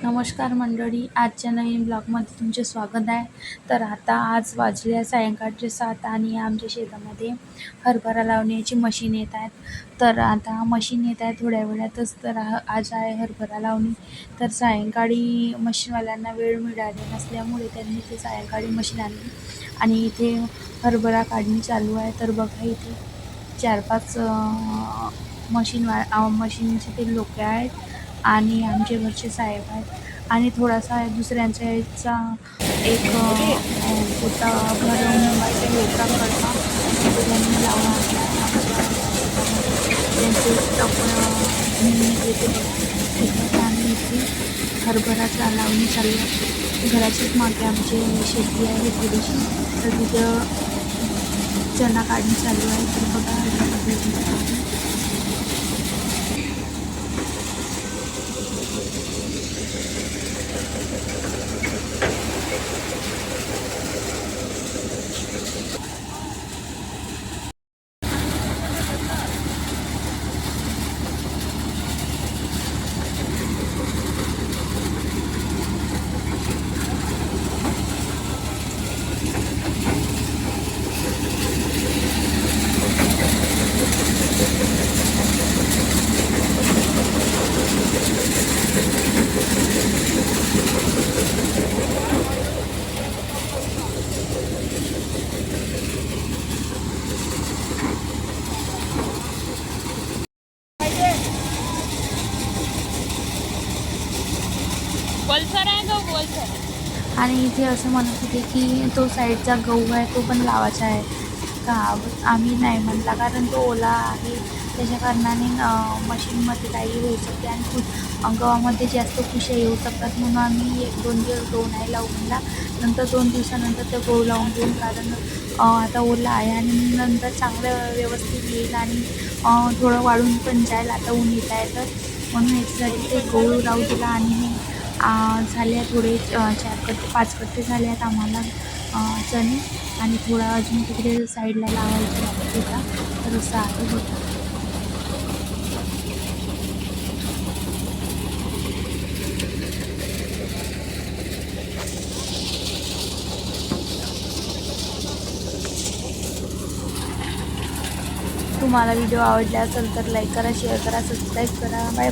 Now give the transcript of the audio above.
नमस्कार मंडळी, आजच्या नवीन ब्लॉगमध्ये तुमचे स्वागत आहे. तर आज वाजले सायंकाळचे 7 आणि आमच्या शेतामध्ये हरभरा लावण्याची मशीन येत आहेत. तर आता मशीन येत आहे थोड्या वेळातच. तर आज आहे हरभरा लावणी. तर सायंकाळी मशीनवाल्यांना वेळ मिळाली नसल्यामुळे त्यांनी ते सायंकाळी मशीन आणली आणि इथे हरभरा काढणी चालू आहे. तर बघा इथे 4-5 मशीनचे ते लोक आहेत आणि आमचे घरचे साहेब आहेत आणि थोडासा दुसऱ्यांच्या याचा एक होता भरवून होता खडका त्यांनी लावून आणला त्यांचे आणि इथे हरभरा लावणी चालू आहे. घराच्याच मागे आमचे शेती आहे थोडीशी, तर तिथं चणा काढणी चालू आहे. तर बघा बोलसर आहे गहू बोलसर. आणि इथे असं म्हणत होते की तो साईडचा गहू आहे तो पण लावायचा आहे का. आम्ही नाही म्हटला, कारण तो ओला आहे त्याच्या कारणाने मशीनमध्ये काही होऊ शकते आणि गव्हामध्ये जास्त कुशा येऊ शकतात. म्हणून आम्ही 1-2 दिवस गहू नाही लावू म्हणला. नंतर 2 दिवसानंतर ते गहू लावून देऊन, कारण आता ओला आहे आणि नंतर चांगलं व्यवस्थित येईल आणि थोडं वाढून पण जाईल. आता ऊन येत आहे तर म्हणून याच्यासाठी ते गहू लावू दिला. आणि झाले थोडे 4-5 कट्टे झाले आहेत आम्हाला चणे, आणि थोडा अजून तिकडे साईडला लावायचं होता. तर असं आहे होता. तुम्हाला व्हिडिओ आवडला असेल तर लाईक करा, शेअर करा, सबस्क्राईब करा. बाय.